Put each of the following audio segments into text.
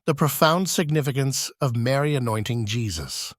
The profound significance of Mary anointing Jesus.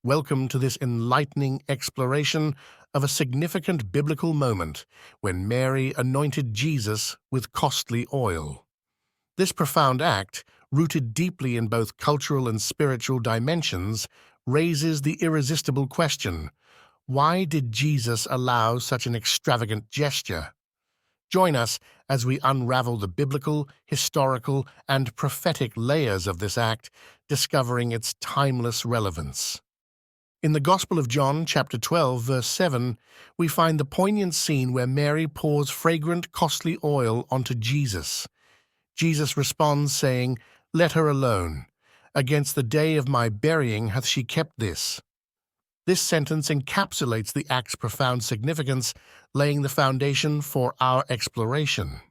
Welcome to this enlightening exploration of a significant biblical moment when Mary anointed Jesus with costly oil. This profound act, rooted deeply in both cultural and spiritual dimensions, raises the irresistible question: why did Jesus allow such an extravagant gesture? Join us as we unravel the biblical, historical, and prophetic layers of this act, discovering its timeless relevance. In the Gospel of John, chapter 12, verse 7, we find the poignant scene where Mary pours fragrant, costly oil onto Jesus. Jesus responds, saying, "Let her alone. Against the day of my burying hath she kept this." This sentence encapsulates the act's profound significance, laying the foundation for our exploration.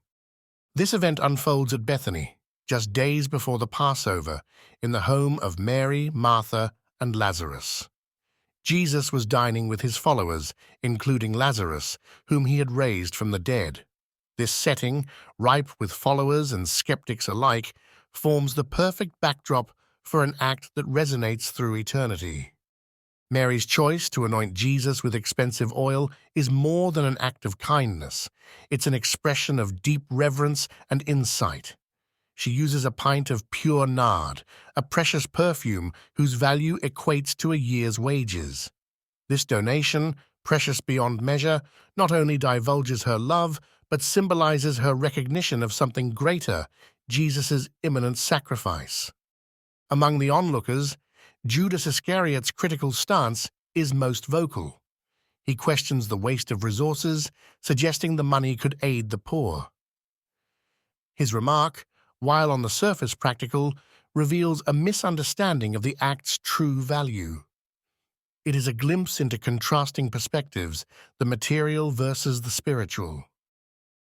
This event unfolds at Bethany, just days before the Passover, in the home of Mary, Martha, and Lazarus. Jesus was dining with his followers, including Lazarus, whom he had raised from the dead. This setting, ripe with followers and skeptics alike, forms the perfect backdrop for an act that resonates through eternity. Mary's choice to anoint Jesus with expensive oil is more than an act of kindness. It's an expression of deep reverence and insight. She uses a pint of pure nard, a precious perfume whose value equates to a year's wages. This donation, precious beyond measure, not only divulges her love, but symbolizes her recognition of something greater, Jesus' imminent sacrifice. Among the onlookers, Judas Iscariot's critical stance is most vocal. He questions the waste of resources, suggesting the money could aid the poor. His remark, while on the surface practical, reveals a misunderstanding of the act's true value. It is a glimpse into contrasting perspectives, the material versus the spiritual.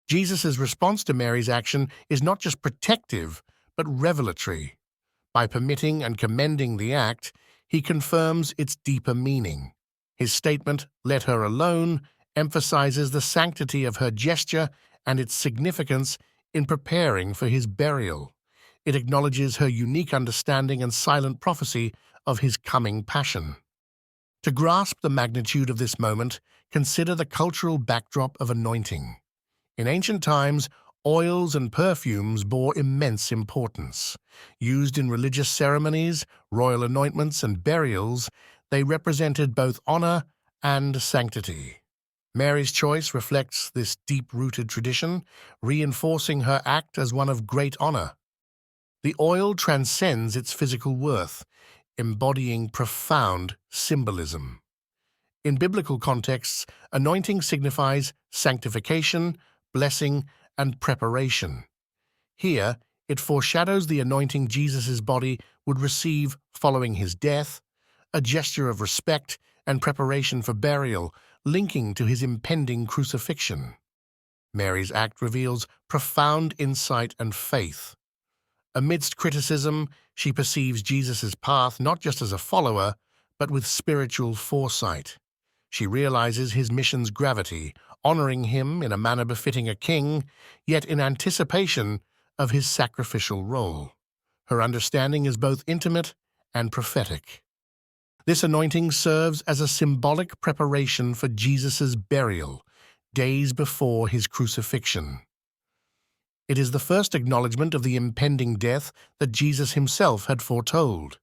Jesus' response to Mary's action is not just protective, but revelatory. By permitting and commending the act, he confirms its deeper meaning. His statement, "Let her alone," emphasizes the sanctity of her gesture and its significance in preparing for his burial. It acknowledges her unique understanding and silent prophecy of his coming passion. To grasp the magnitude of this moment, consider the cultural backdrop of anointing. In ancient times, oils and perfumes bore immense importance. Used in religious ceremonies, royal anointments, and burials, they represented both honor and sanctity. Mary's choice reflects this deep-rooted tradition, reinforcing her act as one of great honor. The oil transcends its physical worth, embodying profound symbolism. In biblical contexts, anointing signifies sanctification, blessing, and preparation. Here, it foreshadows the anointing Jesus' body would receive following his death, a gesture of respect and preparation for burial, linking to his impending crucifixion. Mary's act reveals profound insight and faith. Amidst criticism, she perceives Jesus' path not just as a follower, but with spiritual foresight. She realizes his mission's gravity, honoring him in a manner befitting a king, yet in anticipation of his sacrificial role. Her understanding is both intimate and prophetic. This anointing serves as a symbolic preparation for Jesus' burial, days before his crucifixion. It is the first acknowledgement of the impending death that Jesus himself had foretold.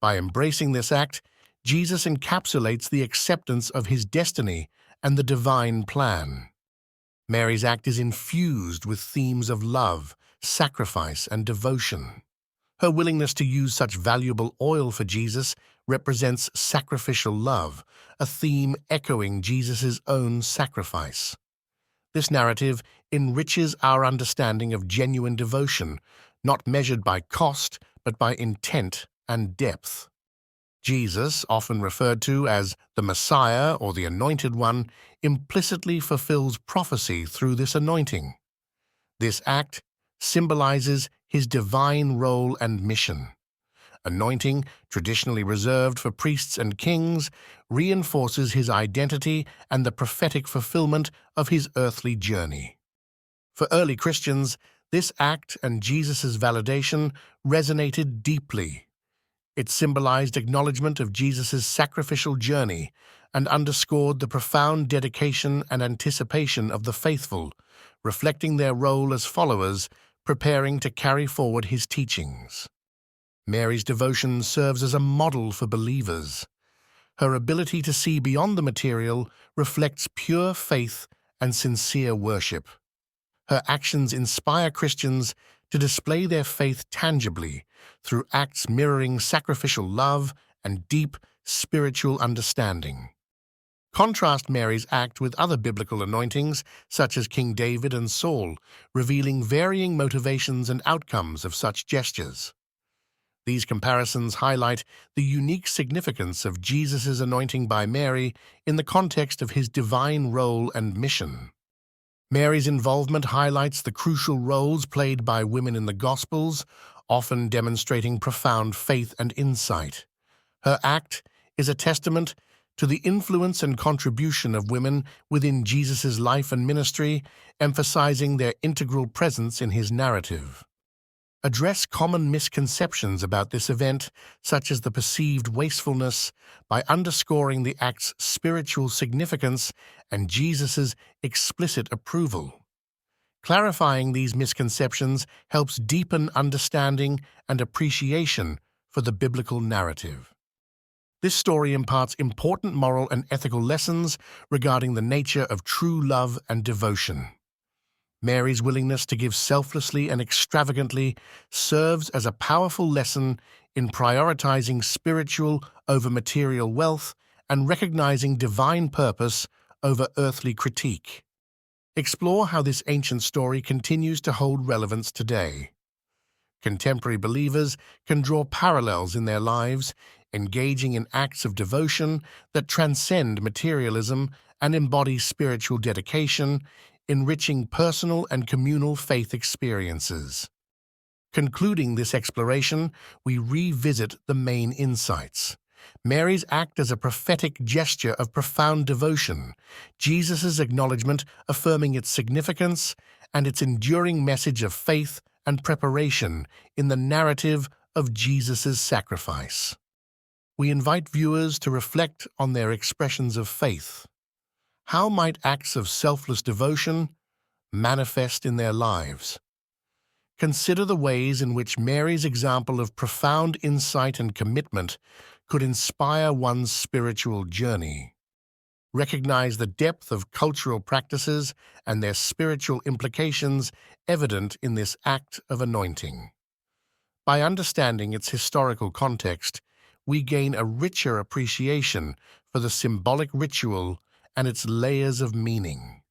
By embracing this act, Jesus encapsulates the acceptance of his destiny and the divine plan. Mary's act is infused with themes of love, sacrifice, and devotion. Her willingness to use such valuable oil for Jesus represents sacrificial love, a theme echoing Jesus' own sacrifice. This narrative enriches our understanding of genuine devotion, not measured by cost, but by intent and depth. Jesus, often referred to as the Messiah or the Anointed One, implicitly fulfills prophecy through this anointing. This act symbolizes his divine role and mission. Anointing, traditionally reserved for priests and kings, reinforces his identity and the prophetic fulfillment of his earthly journey. For early Christians, This act and Jesus' validation resonated deeply. It symbolized acknowledgement of Jesus' sacrificial journey and underscored the profound dedication and anticipation of the faithful, reflecting their role as followers preparing to carry forward his teachings. Mary's devotion serves as a model for believers. Her ability to see beyond the material reflects pure faith and sincere worship. Her actions inspire Christians to display their faith tangibly through acts mirroring sacrificial love and deep spiritual understanding. Contrast Mary's act with other biblical anointings, such as King David and Saul, revealing varying motivations and outcomes of such gestures. These comparisons highlight the unique significance of Jesus' anointing by Mary in the context of his divine role and mission. Mary's involvement highlights the crucial roles played by women in the Gospels, often demonstrating profound faith and insight. Her act is a testament to the influence and contribution of women within Jesus' life and ministry, emphasizing their integral presence in his narrative. Address common misconceptions about this event, such as the perceived wastefulness, by underscoring the act's spiritual significance and Jesus' explicit approval. Clarifying these misconceptions helps deepen understanding and appreciation for the biblical narrative. This story imparts important moral and ethical lessons regarding the nature of true love and devotion. Mary's willingness to give selflessly and extravagantly serves as a powerful lesson in prioritizing spiritual over material wealth and recognizing divine purpose over earthly critique. Explore how this ancient story continues to hold relevance today. Contemporary believers can draw parallels in their lives, engaging in acts of devotion that transcend materialism and embody spiritual dedication, enriching personal and communal faith experiences. Concluding this exploration, we revisit the main insights. Mary's act as a prophetic gesture of profound devotion, Jesus' acknowledgement affirming its significance, and its enduring message of faith and preparation in the narrative of Jesus' sacrifice. We invite viewers to reflect on their expressions of faith. How might acts of selfless devotion manifest in their lives? Consider the ways in which Mary's example of profound insight and commitment could inspire one's spiritual journey. Recognize the depth of cultural practices and their spiritual implications evident in this act of anointing. By understanding its historical context, we gain a richer appreciation for the symbolic ritual and its layers of meaning.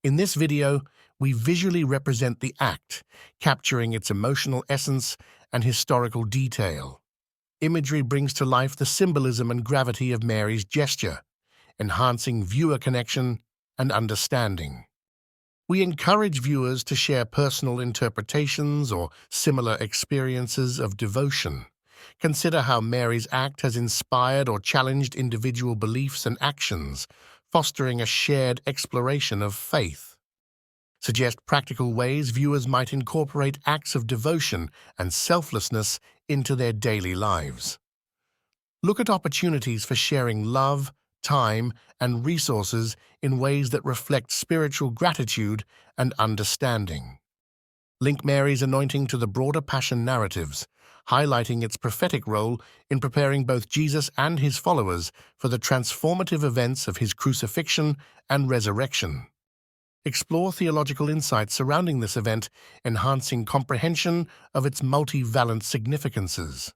In this video, we visually represent the act, capturing its emotional essence and historical detail. Imagery brings to life the symbolism and gravity of Mary's gesture, enhancing viewer connection and understanding. We encourage viewers to share personal interpretations or similar experiences of devotion. Consider how Mary's act has inspired or challenged individual beliefs and actions, fostering a shared exploration of faith. Suggest practical ways viewers might incorporate acts of devotion and selflessness into their daily lives. Look at opportunities for sharing love, time, and resources in ways that reflect spiritual gratitude and understanding. Link Mary's anointing to the broader Passion narratives, highlighting its prophetic role in preparing both Jesus and his followers for the transformative events of his crucifixion and resurrection. Explore theological insights surrounding this event, enhancing comprehension of its multivalent significances.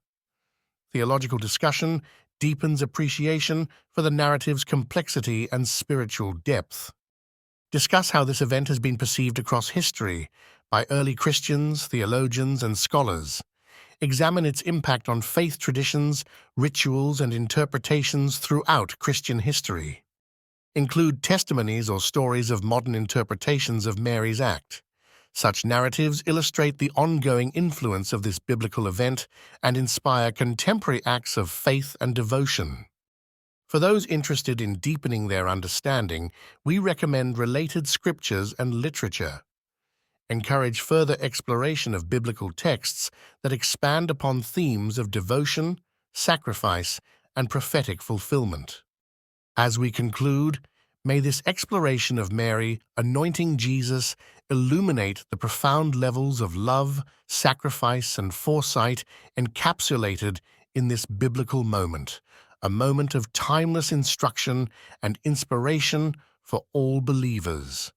Theological discussion deepens appreciation for the narrative's complexity and spiritual depth. Discuss how this event has been perceived across history by early Christians, theologians, and scholars. Examine its impact on faith traditions, rituals, and interpretations throughout Christian history. Include testimonies or stories of modern interpretations of Mary's act. Such narratives illustrate the ongoing influence of this biblical event and inspire contemporary acts of faith and devotion. For those interested in deepening their understanding, we recommend related scriptures and literature. encourage further exploration of biblical texts that expand upon themes of devotion, sacrifice, and prophetic fulfillment. As we conclude, may this exploration of Mary anointing Jesus illuminate the profound levels of love, sacrifice, and foresight encapsulated in this biblical moment, a moment of timeless instruction and inspiration for all believers.